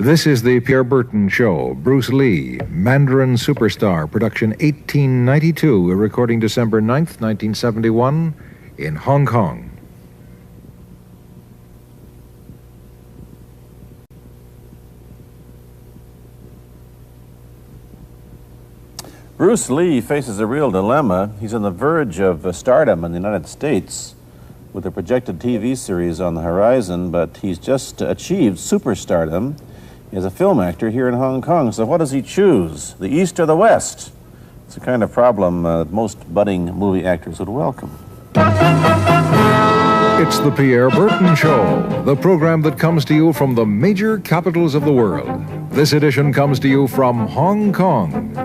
This is the Pierre Berton Show. Bruce Lee, Mandarin Superstar, production 1892, a recording December 9th, 1971, in Hong Kong. Bruce Lee faces a real dilemma. He's on the verge of stardom in the United States with a projected TV series on the horizon, but he's just achieved superstardom as a film actor here in Hong Kong. So what does he choose, the East or the West? It's a kind of problem that most budding movie actors would welcome. It's the Pierre Berton Show, the program that comes to you from the major capitals of the world. This edition comes to you from Hong Kong.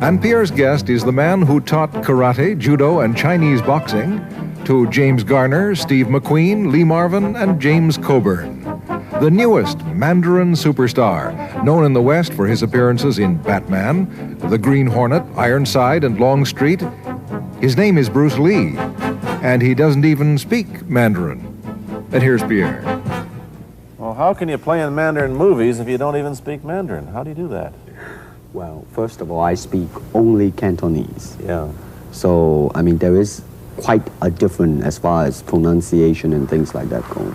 And Pierre's guest is the man who taught karate, judo, and Chinese boxing to James Garner, Steve McQueen, Lee Marvin, and James Coburn. The newest Mandarin superstar, known in the West for his appearances in Batman, The Green Hornet, Ironside, and Longstreet. His name is Bruce Lee, and he doesn't even speak Mandarin. And here's Pierre. Well, how can you play in Mandarin movies if you don't even speak Mandarin? How do you do that? Well, first of all, I speak only Cantonese. Yeah. So, I mean, there is quite a difference as far as pronunciation and things like that go.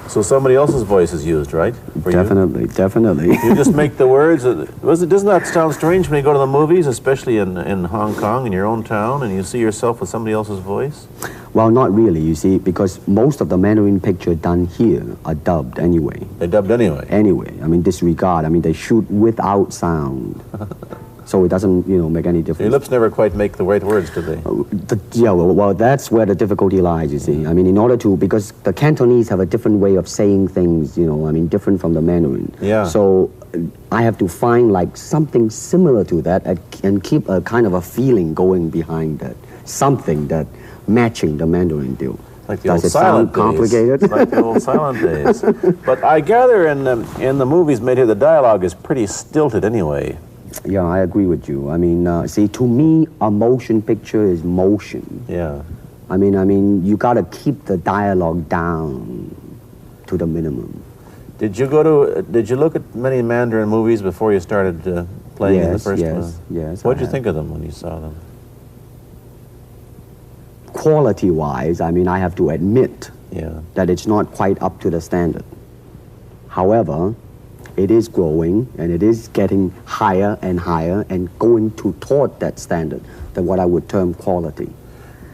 So somebody else's voice is used, right? Definitely, definitely. You just make the words. Doesn't that sound strange when you go to the movies, especially in Hong Kong, in your own town, and you see yourself with somebody else's voice? Well, not really, you see, because most of the Mandarin pictures done here are dubbed anyway. They're dubbed anyway? Anyway. I mean, disregard. I mean, they shoot without sound. So it doesn't, make any difference. So your lips never quite make the right words, do they? Well, that's where the difficulty lies, you see. I mean, in order to, because the Cantonese have a different way of saying things, different from the Mandarin. Yeah. So I have to find like something similar to that and keep a kind of a feeling going behind that. Something that matching the Mandarin deal. Like the old silent days. Complicated? Like the old silent days. But I gather in the movies made here, the dialogue is pretty stilted anyway. Yeah, I agree with you. I mean, see, to me, a motion picture is motion. Yeah. I mean, you got to keep the dialogue down to the minimum. Did you look at many Mandarin movies before you started playing in the first one? Yes. What did you think of them when you saw them? Quality-wise, I mean, I have to admit that it's not quite up to the standard. However, it is growing, and it is getting higher and higher and going toward that standard, that what I would term quality.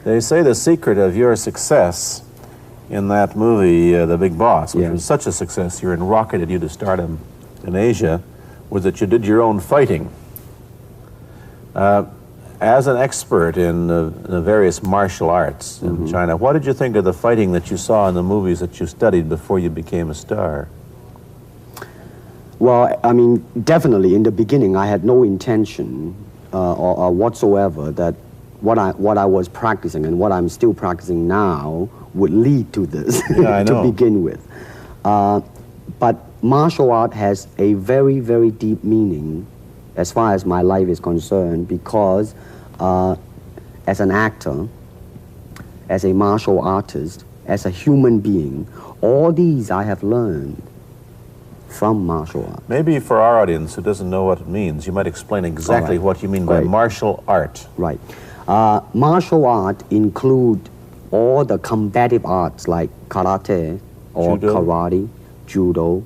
They say the secret of your success in that movie, The Big Boss, which was such a success, you rocketed you to stardom in Asia, was that you did your own fighting. As an expert in the various martial arts in China, what did you think of the fighting that you saw in the movies that you studied before you became a star? Well, I mean, definitely in the beginning, I had no intention or whatsoever that what I was practicing and what I'm still practicing now would lead to this to begin with. But martial art has a very, very deep meaning as far as my life is concerned, because as an actor, as a martial artist, as a human being, all these I have learned from martial art. Maybe for our audience who doesn't know what it means, you might explain exactly what you mean by martial art. Right. Martial art include all the combative arts like karate or karate, judo,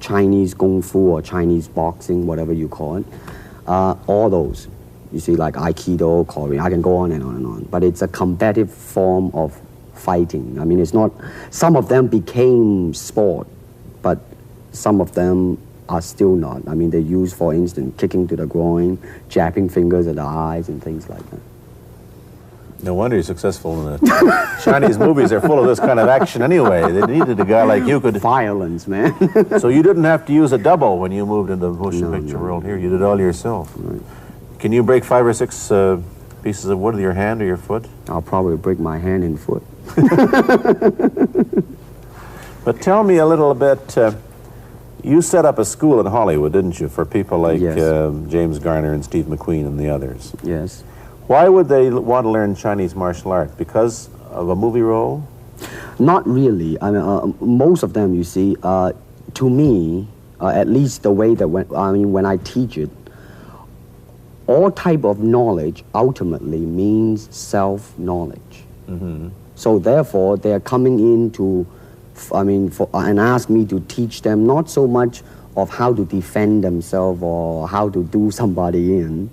Chinese kung fu or Chinese boxing, whatever you call it. All those. You see, like Aikido, Korean, I can go on and on and on. But it's a combative form of fighting. I mean, it's not, some of them became sport, but some of them are still not. I mean, they use, for instance, kicking to the groin, jabbing fingers at the eyes, and things like that. No wonder you're successful in the Chinese movies. They're full of this kind of action anyway. They needed a guy like you could... Violence, man. So you didn't have to use a double when you moved into the motion picture world here. You did it all yourself. Right. Can you break 5 or 6 pieces of wood with your hand or your foot? I'll probably break my hand and foot. But tell me a little bit... you set up a school in Hollywood, didn't you, for people like James Garner and Steve McQueen and the others? Yes. Why would they want to learn Chinese martial art? Because of a movie role? Not really. I mean, most of them, you see, to me, at least the way that when I teach it, all type of knowledge ultimately means self-knowledge. So therefore, they are coming in to, and ask me to teach them not so much of how to defend themselves or how to do somebody in.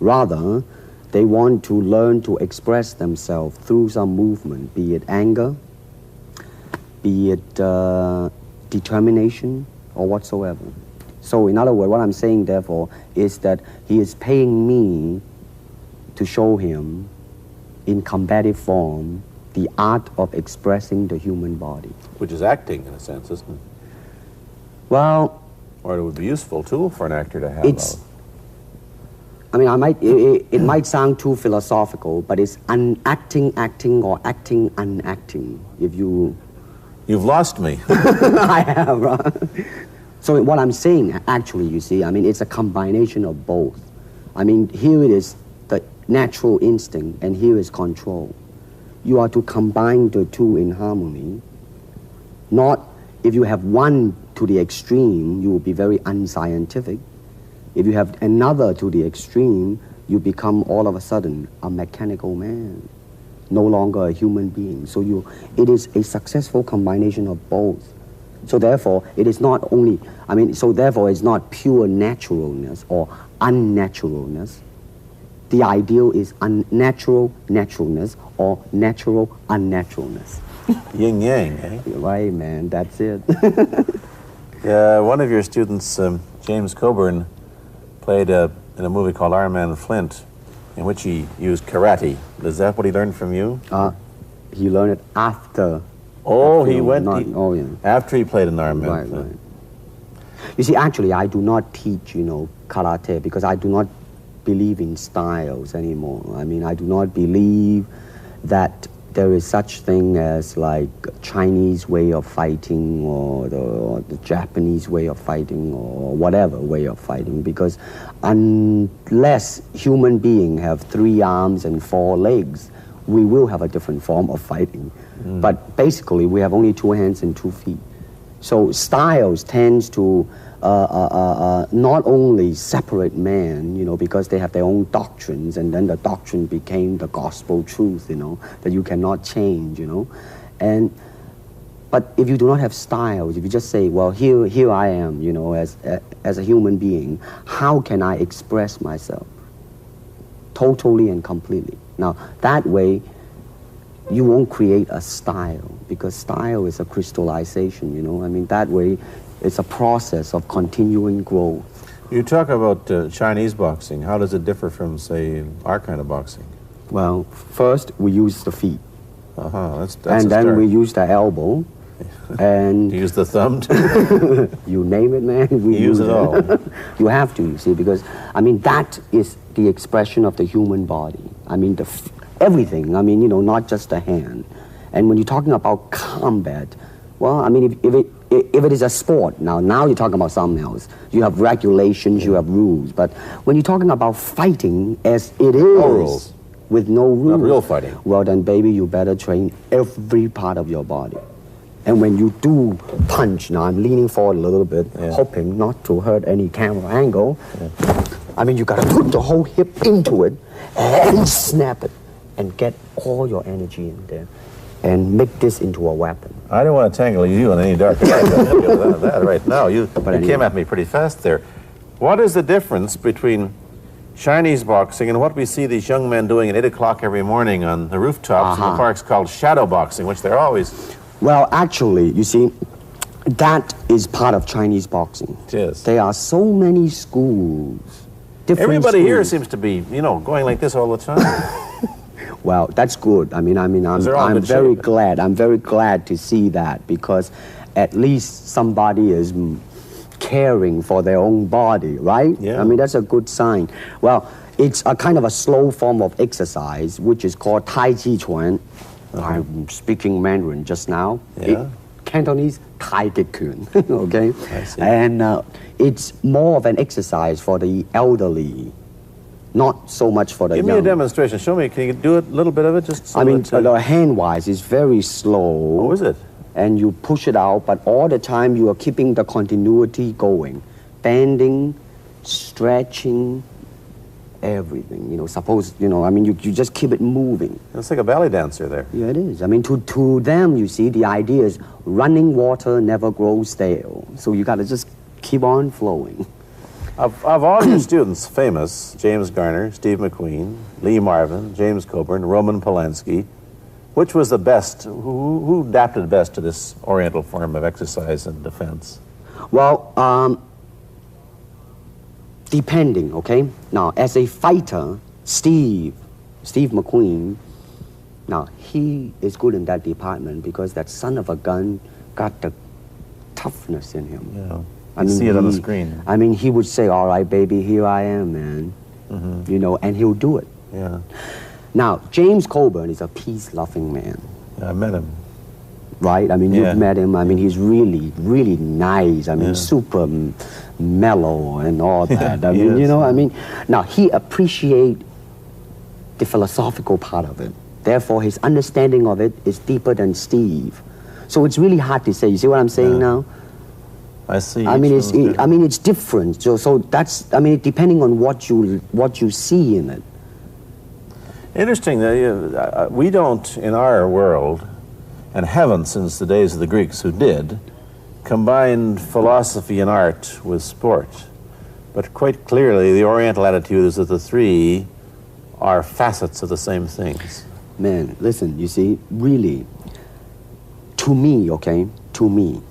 Rather, they want to learn to express themselves through some movement, be it anger, be it determination, or whatsoever. So in other words, what I'm saying, therefore, is that he is paying me to show him in combative form the art of expressing the human body. Which is acting, in a sense, isn't it? Well... Or it would be useful, too, for an actor to have. It's... it might sound too philosophical, but it's unacting acting or acting unacting, if you... You've lost me. I have, right? So what I'm saying, actually, you see, it's a combination of both. Here it is the natural instinct, and here is control. You are to combine the two in harmony. Not, if you have one to the extreme, you will be very unscientific. If you have another to the extreme, you become all of a sudden a mechanical man, no longer a human being. So it is a successful combination of both. So therefore, it is not only, so therefore it's not pure naturalness or unnaturalness. The ideal is unnatural naturalness or natural unnaturalness. Yin yang, eh? Right, man, that's it. One of your students, James Coburn, played in a movie called Iron Man Flint, in which he used karate. Is that what he learned from you? He learned it after. Oh, he went yeah. After he played in Iron Man. Right. You see, actually, I do not teach, karate because I do not believe in styles anymore. I do not believe that there is such thing as like Chinese way of fighting or the Japanese way of fighting or whatever way of fighting, because unless human beings have 3 arms and 4 legs, we will have a different form of fighting. But basically, we have only 2 hands and 2 feet. So styles tends to not only separate man, because they have their own doctrines, and then the doctrine became the gospel truth, that you cannot change, But if you do not have styles, if you just say, well, here I am, as a human being, how can I express myself totally and completely? Now, that way, you won't create a style, because style is a crystallization, that way it's a process of continuing growth. You talk about Chinese boxing. How does it differ from, say, our kind of boxing? Well, first we use the feet. That's and then we use the elbow. And you use the thumb too? You name it, man. We use it all. You have to, you see, because, that is the expression of the human body. Everything, not just the hand. And when you're talking about combat, well, if it is a sport, now you're talking about something else. You have regulations, you have rules. But when you're talking about fighting as it is, no rules. With no rules. Not real fighting. Well, then, baby, you better train every part of your body. And when you do punch, now I'm leaning forward a little bit, hoping not to hurt any camera angle. You gotta put the whole hip into it and snap it and get all your energy in there and make this into a weapon. I don't want to tangle you in any dark that right now. You came at me pretty fast there. What is the difference between Chinese boxing and what we see these young men doing at 8 o'clock every morning on the rooftops in the parks called shadow boxing, which they're always... Well, actually, you see, that is part of Chinese boxing. It is. There are so many schools. Everybody here seems to be, going like this all the time. Well, that's good. I'm very glad. I'm very glad to see that, because at least somebody is caring for their own body, right? Yeah. That's a good sign. Well, it's a kind of a slow form of exercise, which is called Tai Chi Chuan. I'm speaking Mandarin just now. Yeah. Cantonese, Tai Chi Chuan, okay? I see. And it's more of an exercise for the elderly, not so much for the young. Give me a demonstration. Show me. Can you do a little bit of it? Just so the hand-wise is very slow. Oh, is it? and you push it out, but all the time you are keeping the continuity going. Bending, stretching, everything. You know, suppose, you know, I mean, you just keep it moving. It's like a ballet dancer there. Yeah, it is. I mean, to them, you see, the idea is running water never grows stale. So you got to just keep on flowing. Of all your students, famous, James Garner, Steve McQueen, Lee Marvin, James Coburn, Roman Polanski, which was the best, who adapted best to this Oriental form of exercise and defense? Well, depending, okay? Now, as a fighter, Steve McQueen, now, he is good in that department because that son of a gun got the toughness in him. Yeah. I mean, see it on the screen. I mean, he would say, all right, baby, here I am, man. Mm-hmm. You know, and he'll do it. Yeah. Now, James Coburn is a peace-loving man. Yeah, I met him. Right? I mean, you've met him. I mean, he's really, really nice. I mean, super mellow and all that. I mean, you know, I mean, now, he appreciates the philosophical part of it. Therefore, his understanding of it is deeper than Steve. So it's really hard to say. You see what I'm saying now? I see. I mean, it's different. So that's, I mean, depending on what you see in it. Interesting that we don't, in our world, and haven't since the days of the Greeks who did, combine philosophy and art with sport. But quite clearly, the Oriental attitude is that the three are facets of the same things. Man, listen, you see, really, to me, okay, to me,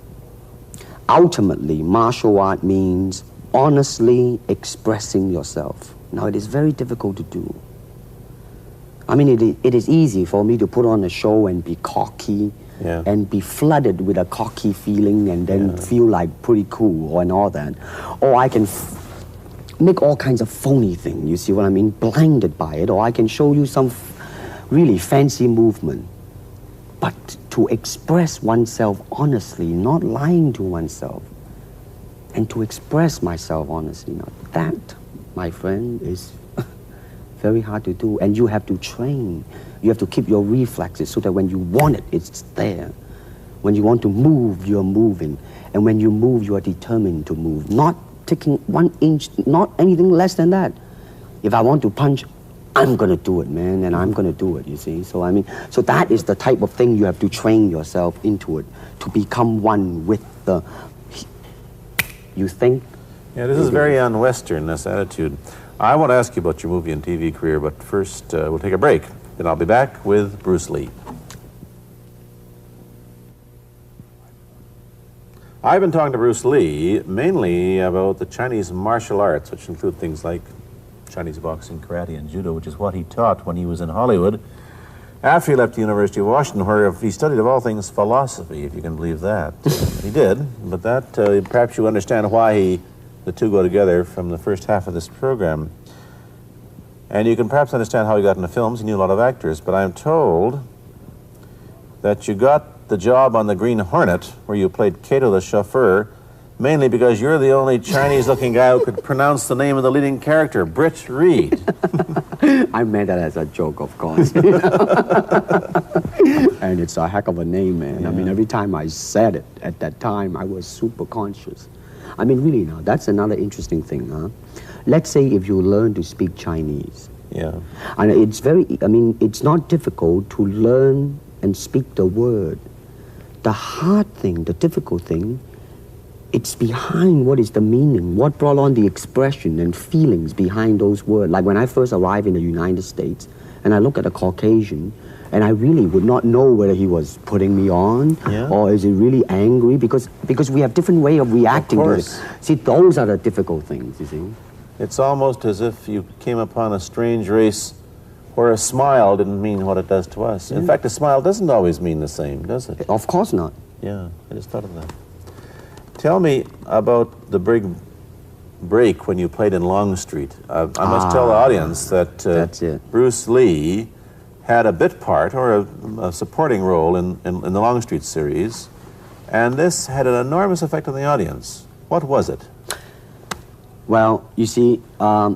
ultimately, martial art means honestly expressing yourself. Now, it is very difficult to do. I mean, it is easy for me to put on a show and be cocky and be flooded with a cocky feeling and then feel like pretty cool and all that. Or I can make all kinds of phony things, you see what I mean? Blinded by it. Or I can show you some really fancy movement. But to express oneself honestly, not lying to oneself, and to express myself honestly, now that, my friend, is very hard to do. And you have to train. You have to keep your reflexes so that when you want it, it's there. When you want to move, you're moving. And when you move, you are determined to move. Not taking 1 inch, not anything less than that. If I want to punch, I'm going to do it, man, and I'm going to do it, you see. So, I mean, so that is the type of thing you have to train yourself into it, to become one with the, you think? Yeah, this is very un-Western, this attitude. I want to ask you about your movie and TV career, but first we'll take a break. Then I'll be back with Bruce Lee. I've been talking to Bruce Lee mainly about the Chinese martial arts, which include things like Chinese boxing, karate, and judo, which is what he taught when he was in Hollywood. After he left the University of Washington, where he studied, of all things, philosophy, if you can believe that. He did, but that, perhaps you understand why the two go together from the first half of this program. And you can perhaps understand how he got into films. He knew a lot of actors, but I'm told that you got the job on the Green Hornet, where you played Kato the chauffeur, mainly because you're the only Chinese-looking guy who could pronounce the name of the leading character, Britt Reed. I meant that as a joke, of course. And it's a heck of a name, man. Yeah. I mean, every time I said it at that time, I was super conscious. I mean, really now, that's another interesting thing, huh? Let's say if you learn to speak Chinese. Yeah. And it's very, I mean, it's not difficult to learn and speak the word. The hard thing, the difficult thing, it's behind what is the meaning, what brought on the expression and feelings behind those words. Like when I first arrived in the United States, and I look at a Caucasian, and I really would not know whether he was putting me on or is he really angry, because we have different way of reacting to it. See, those are the difficult things, you see. It's almost as if you came upon a strange race where a smile didn't mean what it does to us. In fact, a smile doesn't always mean the same, does it? Of course not. Yeah, I just thought of that. Tell me about the big break when you played in Longstreet. I must tell the audience that Bruce Lee had a bit part or a supporting role in the Longstreet series, and this had an enormous effect on the audience. What was it? Well, you see, the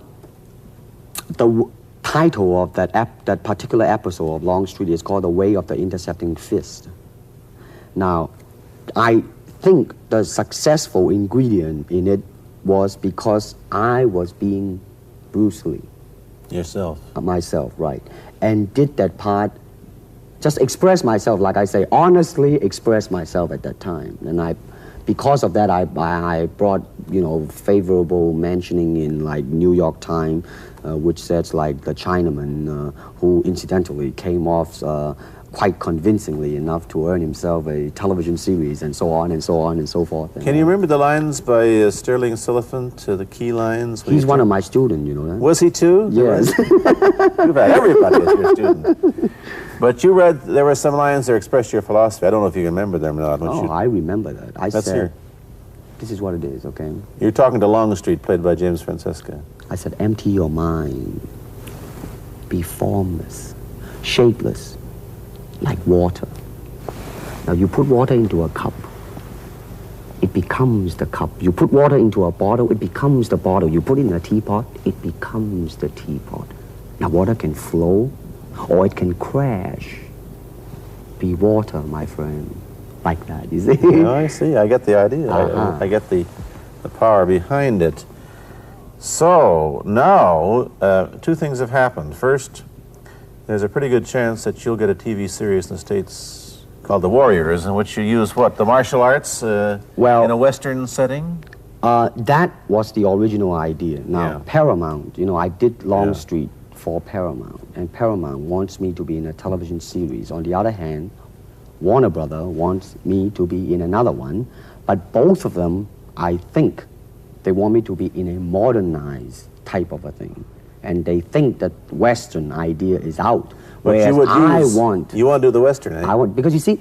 title of that particular episode of Longstreet is called The Way of the Intercepting Fist. Now, I think the successful ingredient in it was because I was being Bruce Lee. Yourself. Myself, right. And did that part, just express myself, like I say, honestly express myself at that time. And because of that, I brought, favorable mentioning in like New York Times, which says like the Chinaman, who incidentally came off quite convincingly enough to earn himself a television series, and so on and so on and so forth. Can you remember the lines by Sterling Siliphant, the key lines? He's one of my students, you know that? Was he too? Yes. You've had everybody as your student. But you read, there were some lines that expressed your philosophy. I don't know if you remember them or not. Oh, I remember that. I Let's said, hear. This is what it is, okay? You're talking to Longstreet, played by James Francesca. I said, empty your mind. Be formless, shapeless, like water. Now you put water into a cup, it becomes the cup. You put water into a bottle, it becomes the bottle. You put it in a teapot, it becomes the teapot. Now water can flow or it can crash. Be water, my friend. Like that, you see? No, I see. I get the idea. I get the power behind it. So now, two things have happened. First, there's a pretty good chance that you'll get a TV series in the States called The Warriors, in which you use what, the martial arts in a Western setting? That was the original idea. Now, Yeah. Paramount, I did Longstreet for Paramount, and Paramount wants me to be in a television series. On the other hand, Warner Brother wants me to be in another one, but both of them, I think, they want me to be in a modernized type of a thing. And they think that Western idea is out. Whereas you want to do the Western, eh? I want, because you see,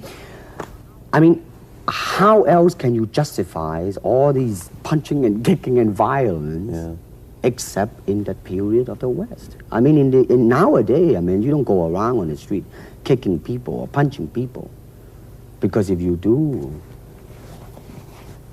I mean, how else can you justify all these punching and kicking and violence except in that period of the West? I mean, in nowadays, I mean, you don't go around on the street kicking people or punching people. Because if you do,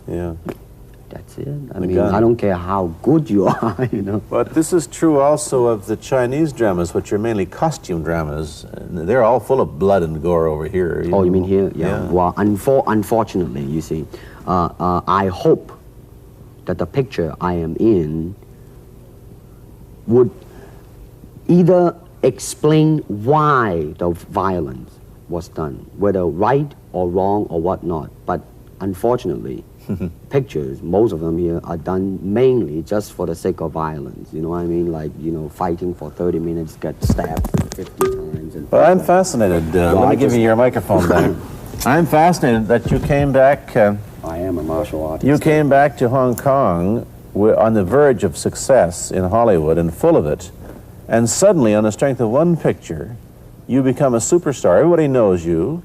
that's it. I mean, I don't care how good you are, But this is true also of the Chinese dramas, which are mainly costume dramas. And they're all full of blood and gore over here. You mean here? Yeah. Well, unfortunately, you see, I hope that the picture I am in would either explain why the violence was done, whether right or wrong or whatnot. But unfortunately, pictures, most of them here, are done mainly just for the sake of violence. You know what I mean? Like, fighting for 30 minutes, get stabbed 50 times. Well, I'm fascinated. Let me give you your microphone back. I'm fascinated that you came back. I am a martial artist. You came back to Hong Kong on the verge of success in Hollywood and full of it. And suddenly, on the strength of one picture, you become a superstar. Everybody knows you.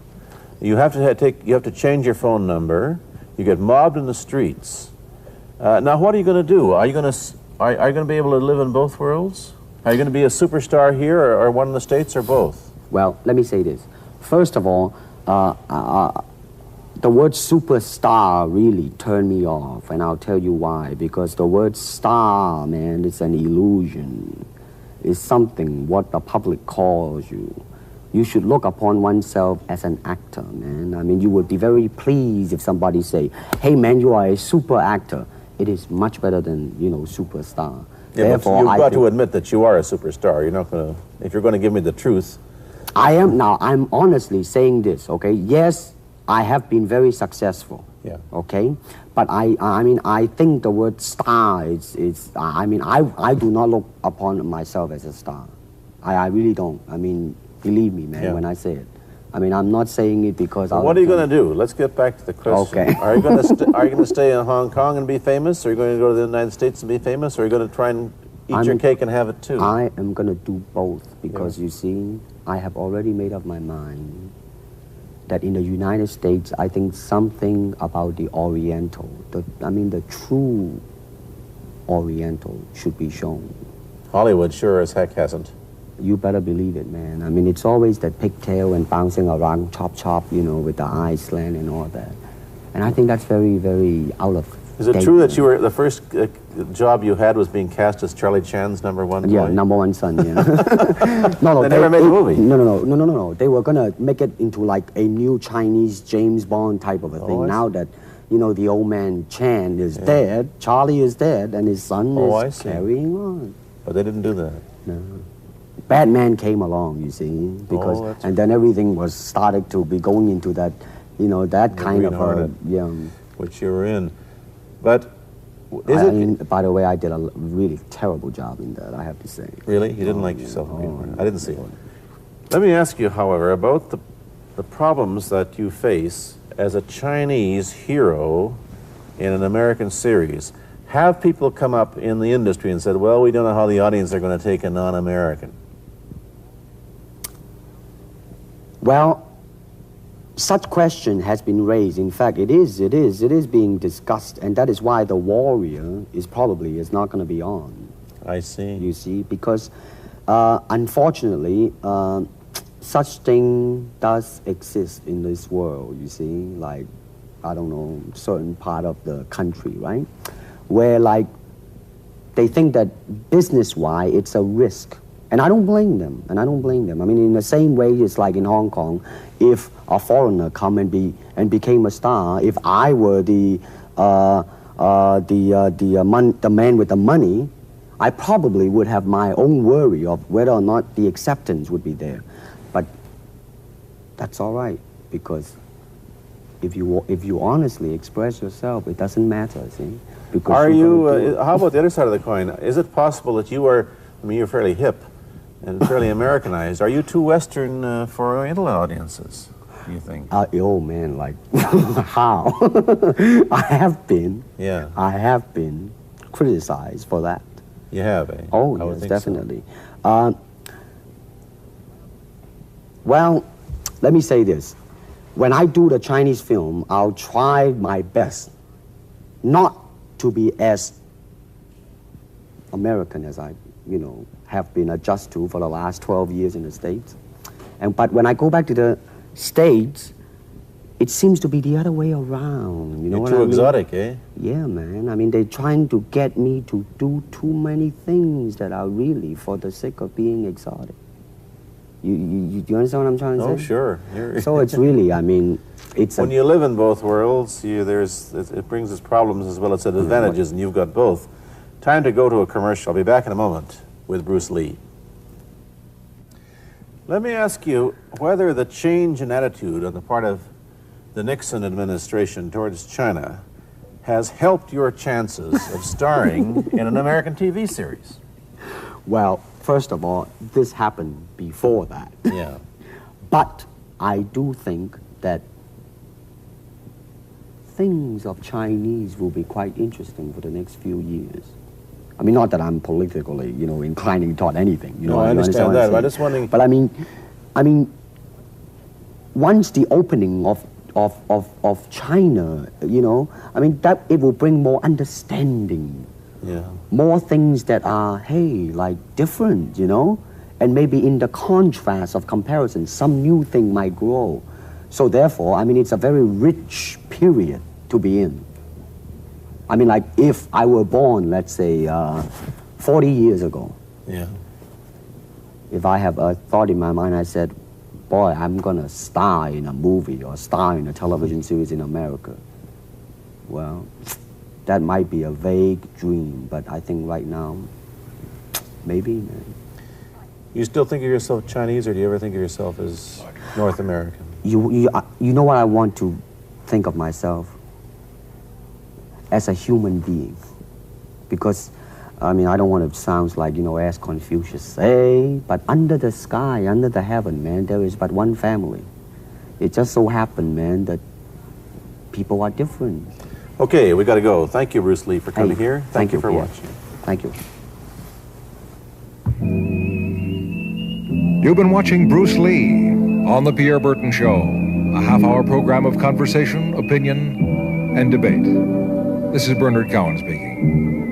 You have to change your phone number. You get mobbed in the streets. Now, what are you going to do? Are you going to be able to live in both worlds? Are you going to be a superstar here, or one in the States, or both? Well, let me say this. First of all, the word superstar really turned me off, and I'll tell you why. Because the word star, man, it's an illusion. It's something what the public calls you. You should look upon oneself as an actor, man. I mean, you would be very pleased if somebody say, hey, man, you are a super actor. It is much better than, superstar. Yeah, therefore, you've got to admit that you are a superstar. You're not going to, if you're going to give me the truth. I'm honestly saying this, okay? Yes, I have been very successful. Yeah. Okay? But I think the word star I do not look upon myself as a star. I really don't. I mean, believe me, man, when I say it. I mean, I'm not saying it because what are you going to do? Let's get back to the question. Okay. Are you going to stay in Hong Kong and be famous? Or are you going to go to the United States and be famous? Or are you going to try and eat your cake and have it too? I am going to do both because, you see, I have already made up my mind that in the United States, I think something about the Oriental, the true Oriental should be shown. Hollywood sure as heck hasn't. You better believe it, man. I mean, it's always that pigtail and bouncing around, chop, with the eyes slant and all that. And I think that's very, very out of Is it true that you were the first job you had was being cast as Charlie Chan's number one boy? Yeah, number one son, yeah. No, They never made a movie. No. They were going to make it into like a new Chinese James Bond type of a thing. Now that, you know, the old man Chan is dead, Charlie is dead, and his son is carrying on. But they didn't do that. No. Batman came along, you see, because and then everything was started to be going into that, you know, that kind of which you were in. But by the way, I did a really terrible job in that, I have to say. Really? You didn't like yourself? I didn't see it. Let me ask you, however, about the problems that you face as a Chinese hero in an American series. Have people come up in the industry and said, well, we don't know how the audience are going to take a non-American? Well, such question has been raised. In fact, it is being discussed, and that is why The Warrior is not going to be on. I see. You see, because unfortunately, such thing does exist in this world, you see, like, I don't know, certain part of the country, right? Where, like, they think that business-wise, it's a risk. And I don't blame them, I mean, in the same way, it's like in Hong Kong, if a foreigner come and became a star, if I were the man with the money, I probably would have my own worry of whether or not the acceptance would be there. But that's all right, because if you honestly express yourself, it doesn't matter, see? Because are you, how about the other side of the coin? Is it possible that you are, I mean, you're fairly hip and fairly Americanized. Are you too Western for Oriental audiences, do you think? Oh, man, like, how? I have been criticized for that. You have, eh? Oh, yes, definitely. So. Well, let me say this. When I do the Chinese film, I'll try my best not to be as American as I, you know, have been adjusted to for the last 12 years in the States. But when I go back to the States, it seems to be the other way around. You know what I mean? You're too exotic, eh? Yeah, man. I mean, they're trying to get me to do too many things that are really for the sake of being exotic. You understand what I'm trying to say? Oh, sure. So it's really, I mean, it's when you live in both worlds, it brings its problems as well as its advantages, and you've got both. Time to go to a commercial. I'll be back in a moment with Bruce Lee. Let me ask you whether the change in attitude on the part of the Nixon administration towards China has helped your chances of starring in an American TV series. Well, first of all, this happened before that. Yeah. But I do think that things of Chinese will be quite interesting for the next few years. I mean, not that I'm politically, you know, inclining toward anything. You know, I understand that. I'm just wondering. But I mean, once the opening of China, you know, I mean, that it will bring more understanding. Yeah. More things that are, hey, like different, you know? And maybe in the contrast of comparison, some new thing might grow. So therefore, I mean, it's a very rich period to be in. I mean, like, if I were born, let's say, 40 years ago. Yeah. If I have a thought in my mind, I said, boy, I'm gonna star in a movie or star in a television series in America. Well, that might be a vague dream, but I think right now, maybe, man. You still think of yourself Chinese, or do you ever think of yourself as North American? You know what I want to think of myself? As a human being. Because, I mean, I don't want to sound like, you know, as Confucius say, but under the sky, under the heaven, man, there is but one family. It just so happened, man, that people are different. Okay, we got to go. Thank you, Bruce Lee, for coming here. Thank you for watching. Thank you. You've been watching Bruce Lee on The Pierre Burton Show, a half-hour program of conversation, opinion, and debate. This is Bernard Cowan speaking.